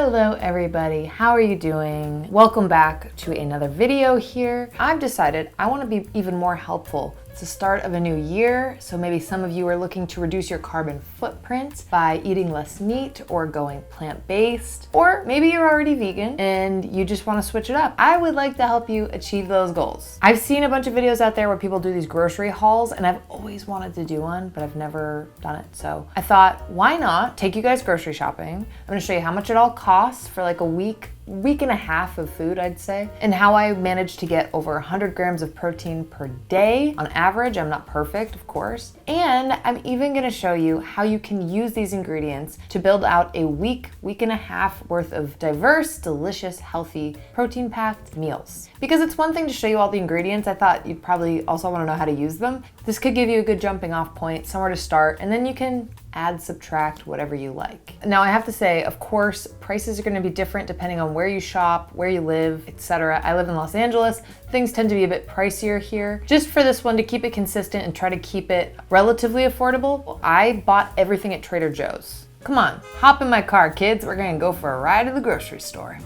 Hello everybody, how are you doing? Welcome back to another video here. I've decided I want to be even more helpful. It's the start of a new year, so maybe some of you are looking to reduce your carbon footprint by eating less meat or going plant-based, or maybe you're already vegan and you just want to switch it up. I would like to help you achieve those goals. I've seen a bunch of videos out there where people do these grocery hauls, and I've always wanted to do one, but I've never done it. So I thought, why not take you guys grocery shopping? I'm going to show you how much it all costs for like a week and a half of food, I'd say, and how I managed to get over 100 grams of protein per day on average. I'm not perfect, of course. And I'm even gonna show you how you can use these ingredients to build out a week and a half worth of diverse, delicious, healthy, protein-packed meals. Because it's one thing to show you all the ingredients, I thought you'd probably also wanna know how to use them. This could give you a good jumping off point, somewhere to start, and then you can add, subtract, whatever you like. Now I have to say, of course, prices are gonna be different depending on where you shop, where you live, etc. I live in Los Angeles. Things tend to be a bit pricier here. Just for this one, to keep it consistent and try to keep it relatively affordable, I bought everything at Trader Joe's. Come on, hop in my car, kids. We're gonna go for a ride to the grocery store.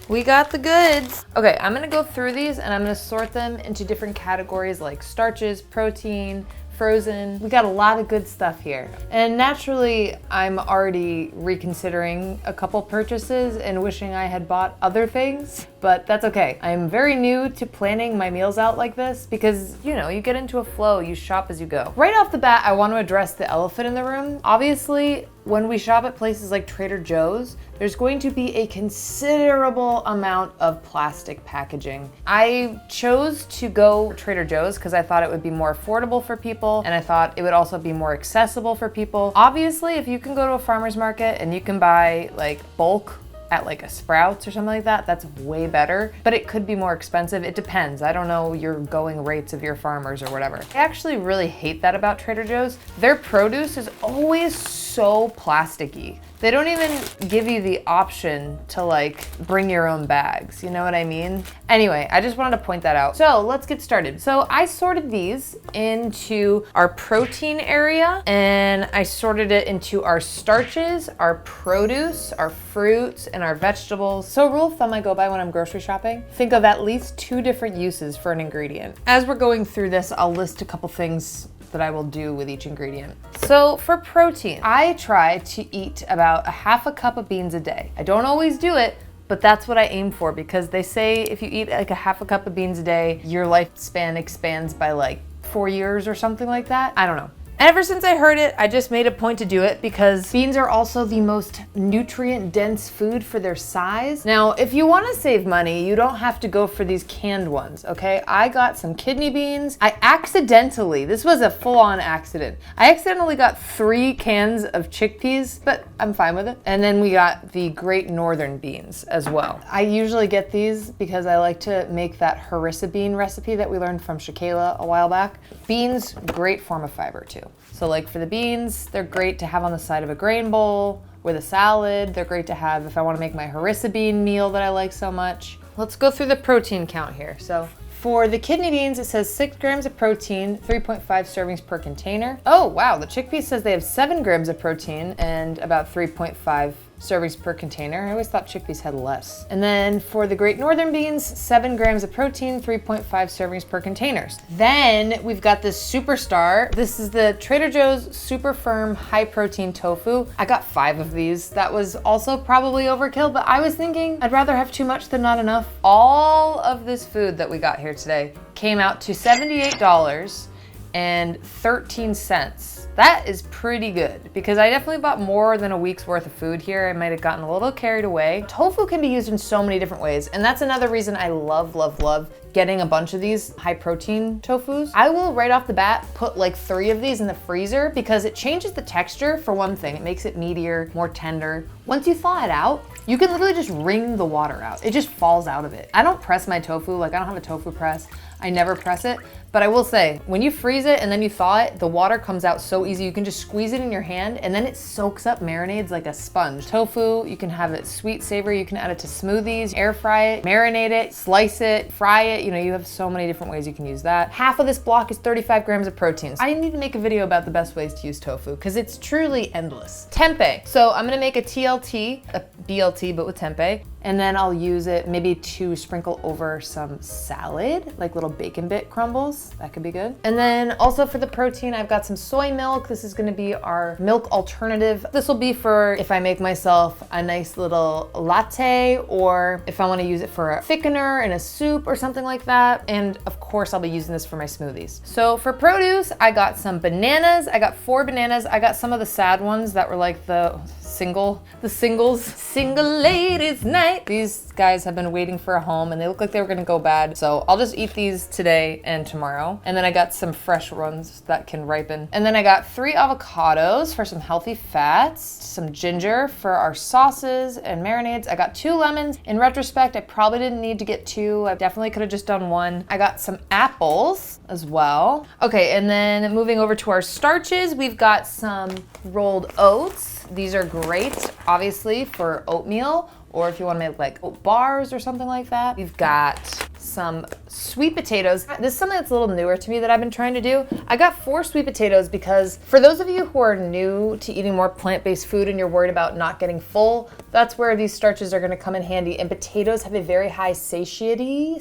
We got the goods. Okay, I'm gonna go through these and I'm gonna sort them into different categories like starches, protein, frozen. We got a lot of good stuff here. And naturally, I'm already reconsidering a couple purchases and wishing I had bought other things, but that's okay. I'm very new to planning my meals out like this because, you know, you get into a flow, you shop as you go. Right off the bat, I want to address the elephant in the room. Obviously, when we shop at places like Trader Joe's, there's going to be a considerable amount of plastic packaging. I chose to go Trader Joe's because I thought it would be more affordable for people, and I thought it would also be more accessible for people. Obviously, if you can go to a farmer's market and you can buy like bulk at like a Sprouts or something like that, that's way better, but it could be more expensive. It depends. I don't know your going rates of your farmers or whatever. I actually really hate that about Trader Joe's. Their produce is always so plasticky. They don't even give you the option to like bring your own bags, you know what I mean? Anyway, I just wanted to point that out. So let's get started. So I sorted these into our protein area, and I sorted it into our starches, our produce, our fruits, and our vegetables. So rule of thumb I go by when I'm grocery shopping, think of at least 2 different uses for an ingredient. As we're going through this, I'll list a couple things that I will do with each ingredient. So for protein, I try to eat about a half a cup of beans a day. I don't always do it, but that's what I aim for because they say if you eat like a half a cup of beans a day, your lifespan expands by like 4 years or something like that. I don't know. Ever since I heard it, I just made a point to do it because beans are also the most nutrient-dense food for their size. Now, if you want to save money, you don't have to go for these canned ones, okay? I got some kidney beans. This was a full-on accident. I accidentally got 3 cans of chickpeas, but I'm fine with it. And then we got the Great Northern beans as well. I usually get these because I like to make that harissa bean recipe that we learned from Shakayla a while back. Beans, great form of fiber too. So like for the beans, they're great to have on the side of a grain bowl with a salad. They're great to have if I want to make my harissa bean meal that I like so much. Let's go through the protein count here. So for the kidney beans, it says 6 grams of protein, 3.5 servings per container. Oh wow, the chickpeas says they have 7 grams of protein and about 3.5 servings per container. I always thought chickpeas had less. And then for the Great Northern beans, 7 grams of protein, 3.5 servings per containers. Then we've got this superstar. This is the Trader Joe's Super Firm High Protein Tofu. I got 5 of these. That was also probably overkill, but I was thinking I'd rather have too much than not enough. All of this food that we got here today came out to $78.13. That is pretty good because I definitely bought more than a week's worth of food here. I might have gotten a little carried away. Tofu can be used in so many different ways, and that's another reason I love getting a bunch of these high protein tofus. I will right off the bat put like 3 of these in the freezer because it changes the texture for one thing. It makes it meatier, more tender. Once you thaw it out, you can literally just wring the water out. It just falls out of it. I don't press my tofu, like I don't have a tofu press. I never press it. But I will say, when you freeze it and then you thaw it, the water comes out so easy. You can just squeeze it in your hand and then it soaks up marinades like a sponge. Tofu, you can have it sweet, savory. You can add it to smoothies, air fry it, marinate it, slice it, fry it. You know, you have so many different ways you can use that. Half of this block is 35 grams of protein. I need to make a video about the best ways to use tofu because it's truly endless. Tempeh. So I'm gonna make a TLT, a BLT, but with tempeh. And then I'll use it maybe to sprinkle over some salad, like little bacon bit crumbles. That could be good. And then also for the protein, I've got some soy milk. This is gonna be our milk alternative. This will be for if I make myself a nice little latte or if I wanna use it for a thickener in a soup or something like that. And of course, I'll be using this for my smoothies. So for produce, I got some bananas. I got 4 bananas. I got some of the sad ones that were like the singles. Single ladies night. These guys have been waiting for a home and they look like they were gonna go bad. So I'll just eat these today and tomorrow. And then I got some fresh ones that can ripen. And then I got 3 avocados for some healthy fats, some ginger for our sauces and marinades. I got 2 lemons. In retrospect, I probably didn't need to get 2. I definitely could have just done 1. I got some apples as well. Okay, and then moving over to our starches, we've got some rolled oats. These are great, obviously, for oatmeal, or if you want to make like oat bars or something like that. We've got some sweet potatoes. This is something that's a little newer to me that I've been trying to do. I got 4 sweet potatoes because for those of you who are new to eating more plant-based food and you're worried about not getting full, that's where these starches are gonna come in handy. And potatoes have a very high satiety.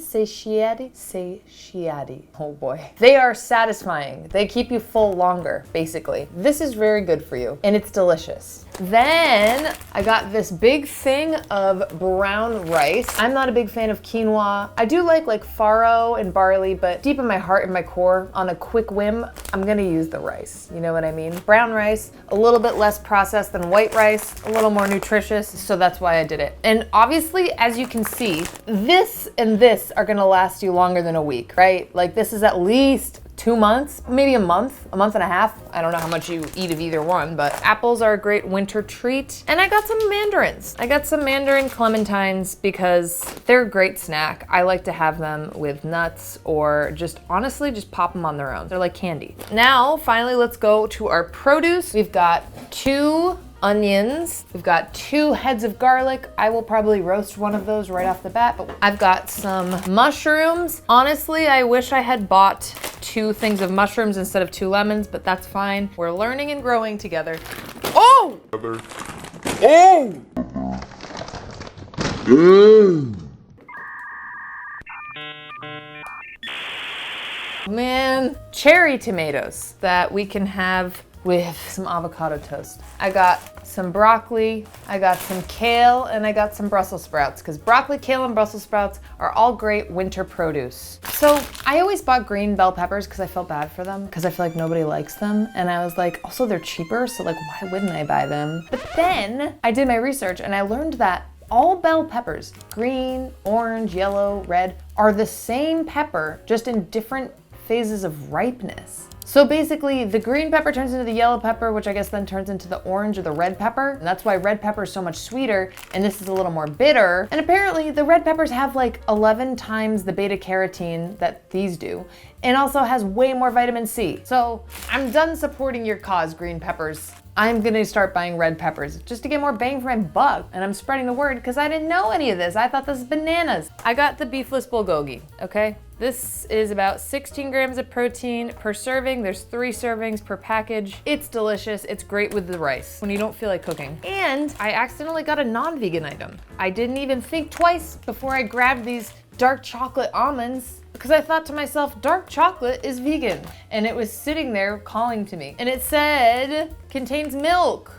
Oh boy. They are satisfying. They keep you full longer, basically. This is very good for you and it's delicious. Then I got this big thing of brown rice. I'm not a big fan of quinoa. I do like farro and barley, but deep in my heart and my core, on a quick whim, I'm gonna use the rice. You know what I mean? Brown rice, a little bit less processed than white rice, a little more nutritious, so that's why I did it. And obviously, as you can see, this and this are gonna last you longer than a week, right? Like this is at least 2 months, maybe a month and a half. I don't know how much you eat of either one, but apples are a great winter treat. And I got some mandarins. I got some mandarin clementines because they're a great snack. I like to have them with nuts or just honestly, just pop them on their own. They're like candy. Now, finally, let's go to our produce. We've got 2 onions. We've got 2 heads of garlic. I will probably roast one of those right off the bat, but I've got some mushrooms. Honestly, I wish I had bought 2 things of mushrooms instead of 2 lemons, but that's fine. We're learning and growing together. Oh! Oh! Man, cherry tomatoes that we can have with some avocado toast. I got some broccoli, I got some kale, and I got some Brussels sprouts because broccoli, kale, and Brussels sprouts are all great winter produce. So I always bought green bell peppers because I felt bad for them because I feel like nobody likes them. And I was like, also they're cheaper, so like why wouldn't I buy them? But then I did my research and I learned that all bell peppers, green, orange, yellow, red, are the same pepper, just in different phases of ripeness. So basically, the green pepper turns into the yellow pepper, which I guess then turns into the orange or the red pepper. And that's why red pepper is so much sweeter, and this is a little more bitter. And apparently, the red peppers have like 11 times the beta carotene that these do, and also has way more vitamin C. So I'm done supporting your cause, green peppers. I'm gonna start buying red peppers just to get more bang for my buck. And I'm spreading the word because I didn't know any of this. I thought this was bananas. I got the beefless bulgogi, okay? This is about 16 grams of protein per serving. There's 3 servings per package. It's delicious. It's great with the rice when you don't feel like cooking. And I accidentally got a non-vegan item. I didn't even think twice before I grabbed these dark chocolate almonds because I thought to myself, dark chocolate is vegan. And it was sitting there calling to me. And it said, contains milk.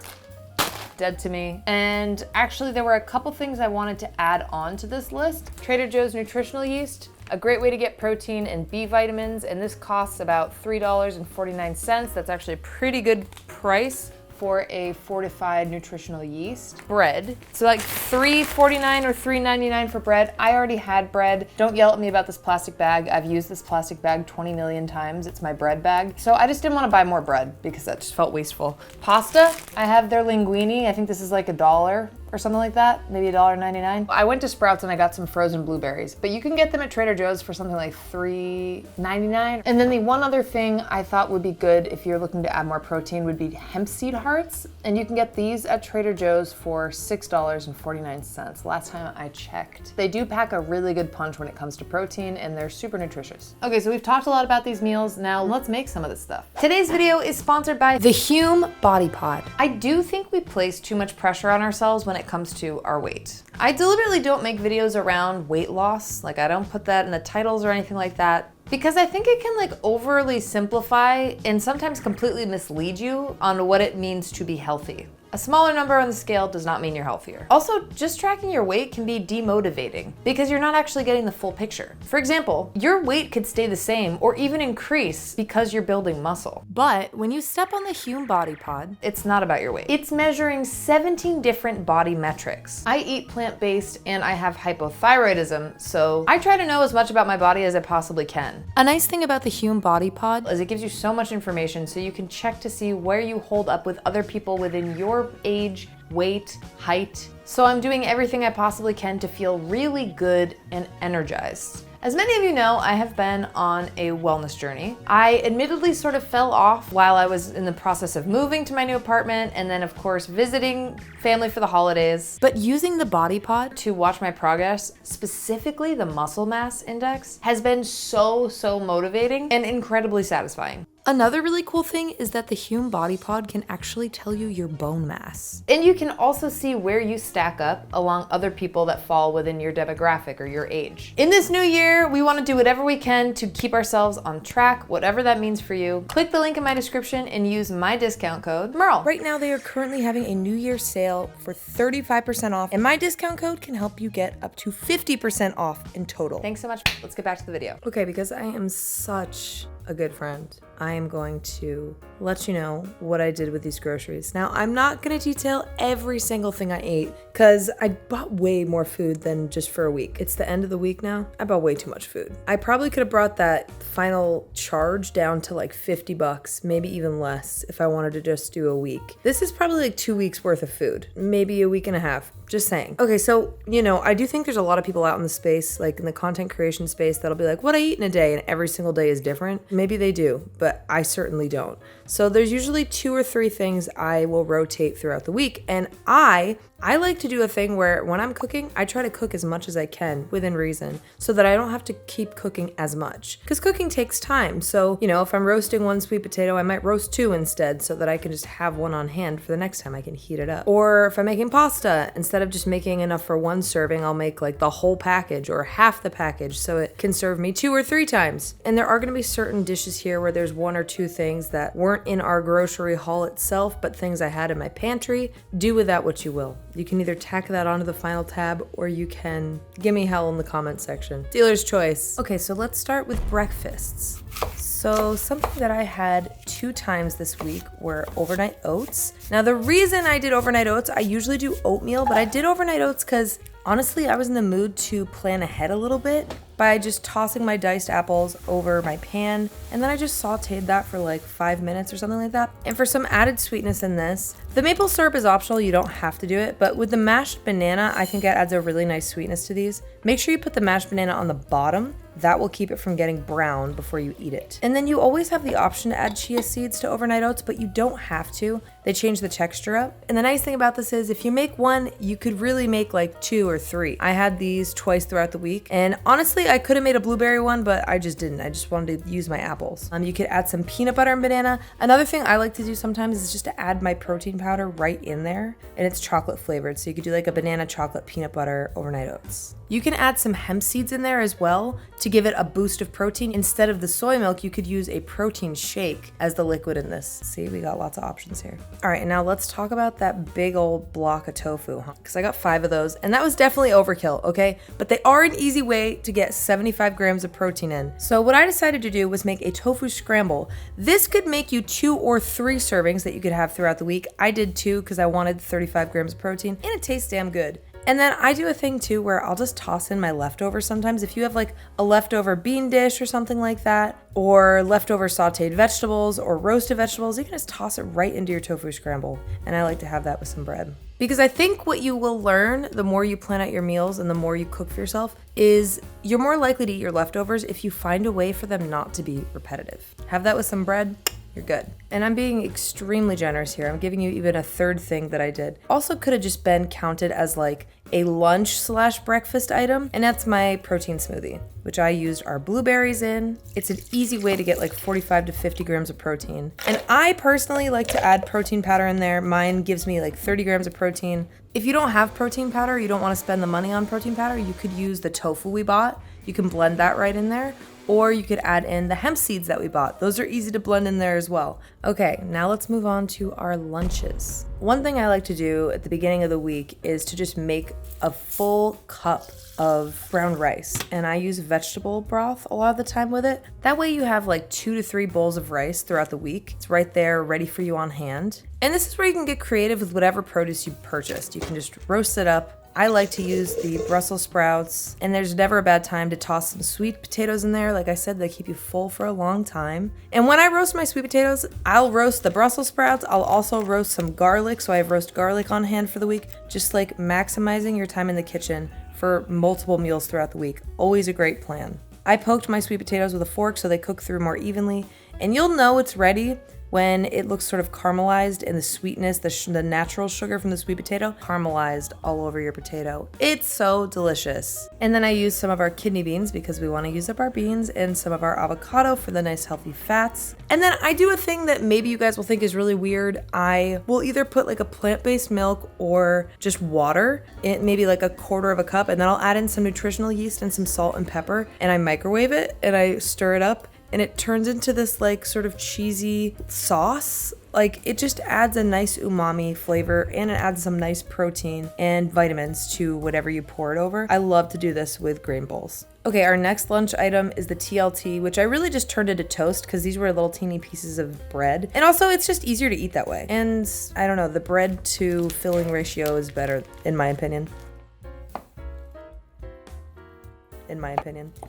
Dead to me. And actually there were a couple things I wanted to add on to this list. Trader Joe's Nutritional yeast, a great way to get protein and B vitamins, and this costs about $3.49. That's actually a pretty good price for a fortified nutritional yeast. Bread, so like $3.49 or $3.99 for bread. I already had bread. Don't yell at me about this plastic bag. I've used this plastic bag 20 million times. It's my bread bag. So I just didn't want to buy more bread because that just felt wasteful. Pasta, I have their linguine. I think this is like $1. or something like that, maybe $1.99. I went to Sprouts and I got some frozen blueberries, but you can get them at Trader Joe's for something like $3.99. And then the one other thing I thought would be good if you're looking to add more protein would be hemp seed hearts. And you can get these at Trader Joe's for $6.49. Last time I checked. They do pack a really good punch when it comes to protein and they're super nutritious. Okay, so we've talked a lot about these meals. Now let's make some of this stuff. Today's video is sponsored by the Hume Body Pod. I do think we place too much pressure on ourselves when it comes to our weight. I deliberately don't make videos around weight loss. Like I don't put that in the titles or anything like that, because I think it can like overly simplify and sometimes completely mislead you on what it means to be healthy. A smaller number on the scale does not mean you're healthier. Also, just tracking your weight can be demotivating because you're not actually getting the full picture. For example, your weight could stay the same or even increase because you're building muscle. But when you step on the Hume Body Pod, it's not about your weight. It's measuring 17 different body metrics. I eat plant-based and I have hypothyroidism, so I try to know as much about my body as I possibly can. A nice thing about the Hume Body Pod is it gives you so much information so you can check to see where you hold up with other people within your age, weight, height. So I'm doing everything I possibly can to feel really good and energized. As many of you know, I have been on a wellness journey. I admittedly sort of fell off while I was in the process of moving to my new apartment and then of course visiting family for the holidays. But using the Body Pod to watch my progress, specifically the muscle mass index, has been so motivating and incredibly satisfying. Another really cool thing is that the Hume Body Pod can actually tell you your bone mass. And you can also see where you stack up along other people that fall within your demographic or your age. In this new year, we want to do whatever we can to keep ourselves on track, whatever that means for you. Click the link in my description and use my discount code, Merle. Right now, they are currently having a New Year's sale for 35% off, and my discount code can help you get up to 50% off in total. Thanks so much. Let's get back to the video. Okay, because I am such a good friend, I am going to let you know what I did with these groceries. Now, I'm not gonna detail every single thing I ate because I bought way more food than just for a week. It's the end of the week now. I bought way too much food. I probably could have brought that final charge down to like $50, maybe even less if I wanted to just do a week. This is probably like 2 weeks worth of food, maybe a week and a half. Just saying. Okay, so, I do think there's a lot of people out in the space, like in the content creation space, that'll be like, what I eat in a day, and every single day is different. Maybe they do, but I certainly don't. So there's usually 2 or 3 things I will rotate throughout the week, and I like to do a thing where when I'm cooking, I try to cook as much as I can within reason so that I don't have to keep cooking as much. Because cooking takes time. So, if I'm roasting 1 sweet potato, I might roast 2 instead so that I can just have 1 on hand for the next time I can heat it up. Or if I'm making pasta, instead of just making enough for 1 serving, I'll make like the whole package or half the package so it can serve me 2 or 3 times. And there are going to be certain dishes here where there's 1 or 2 things that weren't in our grocery haul itself, but things I had in my pantry. Do with that what you will. You can either tack that onto the final tab or you can give me hell in the comment section. Dealer's choice. Okay, so let's start with breakfasts. So something that I had 2 times this week were overnight oats. Now the reason I did overnight oats, I usually do oatmeal, but I did overnight oats because honestly, I was in the mood to plan ahead a little bit by just tossing my diced apples over my pan, and then I just sauteed that for like 5 minutes or something like that. And for some added sweetness in this, the maple syrup is optional, you don't have to do it, but with the mashed banana, I think it adds a really nice sweetness to these. Make sure you put the mashed banana on the bottom. That will keep it from getting brown before you eat it. And then you always have the option to add chia seeds to overnight oats, but you don't have to. They change the texture up. And the nice thing about this is if you make 1, you could really make like 2 or 3. I had these twice throughout the week. And honestly, I could have made a blueberry one, but I just didn't. I just wanted to use my apples. You could add some peanut butter and banana. Another thing I like to do sometimes is just to add my protein powder right in there. And it's chocolate flavored. So you could do like a banana chocolate peanut butter overnight oats. You can add some hemp seeds in there as well to give it a boost of protein. Instead of the soy milk, you could use a protein shake as the liquid in this. See, we got lots of options here. All right, and now let's talk about that big old block of tofu, because I got 5 of those, and that was definitely overkill, okay? But they are an easy way to get 75 grams of protein in. So what I decided to do was make a tofu scramble. This could make you 2 or 3 servings that you could have throughout the week. I did 2 because I wanted 35 grams of protein, and it tastes damn good. And then I do a thing too where I'll just toss in my leftovers sometimes. If you have like a leftover bean dish or something like that, or leftover sauteed vegetables or roasted vegetables, you can just toss it right into your tofu scramble. And I like to have that with some bread. Because I think what you will learn the more you plan out your meals and the more you cook for yourself is you're more likely to eat your leftovers if you find a way for them not to be repetitive. Have that with some bread, you're good. And I'm being extremely generous here. I'm giving you even a third thing that I did. Also could have just been counted as like a lunch/breakfast item, and that's my protein smoothie, which I used our blueberries in. It's an easy way to get like 45 to 50 grams of protein. And I personally like to add protein powder in there. Mine gives me like 30 grams of protein. If you don't have protein powder, you don't want to spend the money on protein powder, you could use the tofu we bought. You can blend that right in there. Or you could add in the hemp seeds that we bought. Those are easy to blend in there as well. Okay, now let's move on to our lunches. One thing I like to do at the beginning of the week is to just make a full cup of brown rice. And I use vegetable broth a lot of the time with it. That way you have like 2 to 3 bowls of rice throughout the week. It's right there ready for you on hand. And this is where you can get creative with whatever produce you purchased. You can just roast it up. I like to use the Brussels sprouts, and there's never a bad time to toss some sweet potatoes in there. Like I said, they keep you full for a long time. And when I roast my sweet potatoes, I'll roast the Brussels sprouts. I'll also roast some garlic, so I have roast garlic on hand for the week. Just like maximizing your time in the kitchen for multiple meals throughout the week. Always a great plan. I poked my sweet potatoes with a fork so they cook through more evenly, and you'll know it's ready when it looks sort of caramelized and the sweetness, the natural sugar from the sweet potato, caramelized all over your potato. It's so delicious. And then I use some of our kidney beans because we want to use up our beans, and some of our avocado for the nice healthy fats. And then I do a thing that maybe you guys will think is really weird. I will either put like a plant-based milk or just water in maybe like a 1/4 cup, and then I'll add in some nutritional yeast and some salt and pepper, and I microwave it and I stir it up. And it turns into this like sort of cheesy sauce. Like it just adds a nice umami flavor, and it adds some nice protein and vitamins to whatever you pour it over. I love to do this with grain bowls. Okay, our next lunch item is the TLT, which I really just turned into toast because these were little teeny pieces of bread. And also it's just easier to eat that way. And I don't know, the bread to filling ratio is better in my opinion.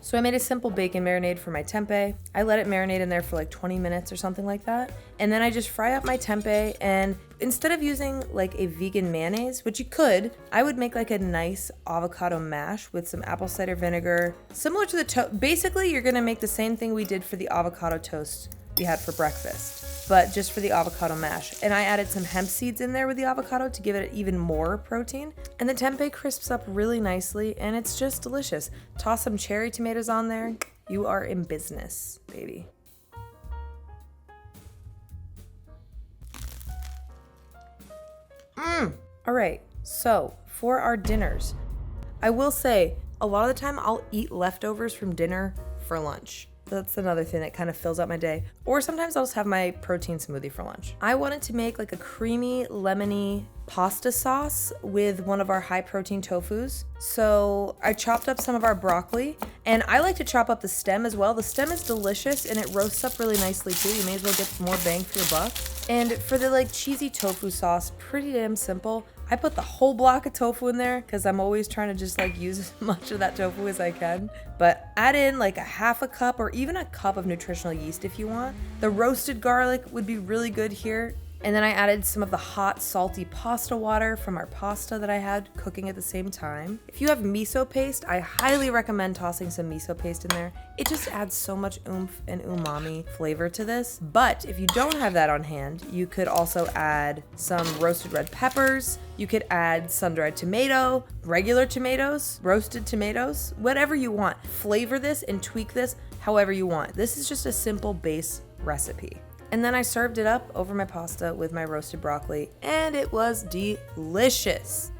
So I made a simple bacon marinade for my tempeh. I let it marinate in there for like 20 minutes or something like that. And then I just fry up my tempeh, and instead of using like a vegan mayonnaise, which you could, I would make like a nice avocado mash with some apple cider vinegar, similar to the toast. Basically, you're gonna make the same thing we did for the avocado toast we had for breakfast, but just for the avocado mash. And I added some hemp seeds in there with the avocado to give it even more protein. And the tempeh crisps up really nicely, and it's just delicious. Toss some cherry tomatoes on there. You are in business, baby. All right, so for our dinners, I will say a lot of the time I'll eat leftovers from dinner for lunch. That's another thing that kind of fills out my day. Or sometimes I'll just have my protein smoothie for lunch. I wanted to make like a creamy, lemony pasta sauce with one of our high protein tofus. So I chopped up some of our broccoli, and I like to chop up the stem as well. The stem is delicious and it roasts up really nicely too. You may as well get more bang for your buck. And for the like cheesy tofu sauce, pretty damn simple. I put the whole block of tofu in there because I'm always trying to just like use as much of that tofu as I can. But add in like a 1/2 cup or even a cup of nutritional yeast if you want. The roasted garlic would be really good here. And then I added some of the hot, salty pasta water from our pasta that I had cooking at the same time. If you have miso paste, I highly recommend tossing some miso paste in there. It just adds so much oomph and umami flavor to this. But if you don't have that on hand, you could also add some roasted red peppers. You could add sun-dried tomato, regular tomatoes, roasted tomatoes, whatever you want. Flavor this and tweak this however you want. This is just a simple base recipe. And then I served it up over my pasta with my roasted broccoli, and it was delicious.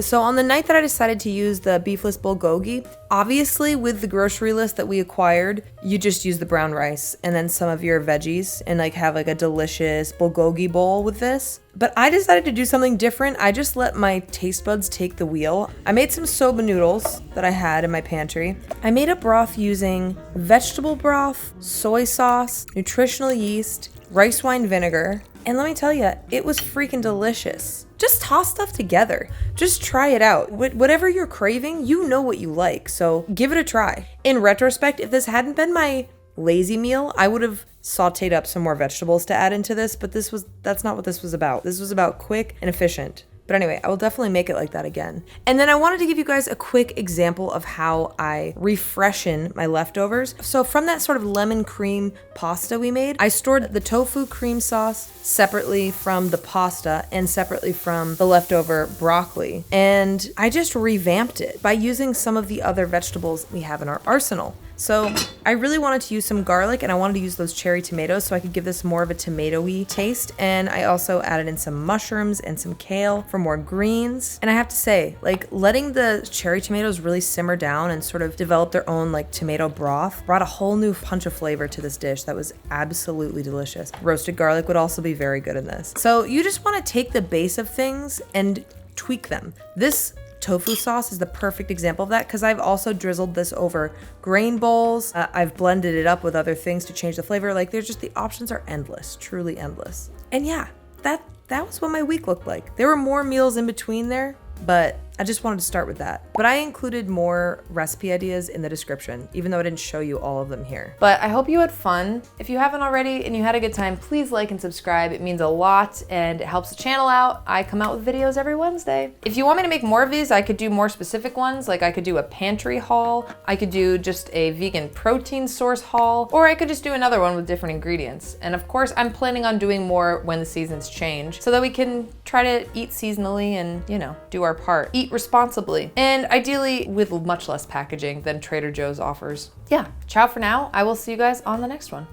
So on the night that I decided to use the Beefless bulgogi, obviously with the grocery list that we acquired, you just use the brown rice and then some of your veggies and like have like a delicious bulgogi bowl with this. But I decided to do something different. I just let my taste buds take the wheel. I made some soba noodles that I had in my pantry. I made a broth using vegetable broth, soy sauce, nutritional yeast, rice wine vinegar, and let me tell you, it was freaking delicious. Just toss stuff together. Just try it out. Whatever you're craving, you know what you like, so give it a try. In retrospect, if this hadn't been my lazy meal, I would have sauteed up some more vegetables to add into this, but that's not what this was about. This was about quick and efficient. But anyway, I will definitely make it like that again. And then I wanted to give you guys a quick example of how I refreshen my leftovers. So from that sort of lemon cream pasta we made, I stored the tofu cream sauce separately from the pasta and separately from the leftover broccoli. And I just revamped it by using some of the other vegetables we have in our arsenal. So I really wanted to use some garlic, and I wanted to use those cherry tomatoes so I could give this more of a tomato-y taste. And I also added in some mushrooms and some kale for more greens. And I have to say, like, letting the cherry tomatoes really simmer down and sort of develop their own like tomato broth brought a whole new punch of flavor to this dish that was absolutely delicious. Roasted garlic would also be very good in this. So you just want to take the base of things and tweak them. This tofu sauce is the perfect example of that because I've also drizzled this over grain bowls. I've blended it up with other things to change the flavor. Like, there's just, the options are endless, truly endless. And yeah, that was what my week looked like. There were more meals in between there, but I just wanted to start with that. But I included more recipe ideas in the description, even though I didn't show you all of them here. But I hope you had fun. If you haven't already and you had a good time, please like and subscribe. It means a lot and it helps the channel out. I come out with videos every Wednesday. If you want me to make more of these, I could do more specific ones. Like I could do a pantry haul. I could do just a vegan protein source haul, or I could just do another one with different ingredients. And of course, I'm planning on doing more when the seasons change so that we can try to eat seasonally and, you know, do our part. Eat responsibly, and ideally with much less packaging than Trader Joe's offers. Yeah, ciao for now. I will see you guys on the next one.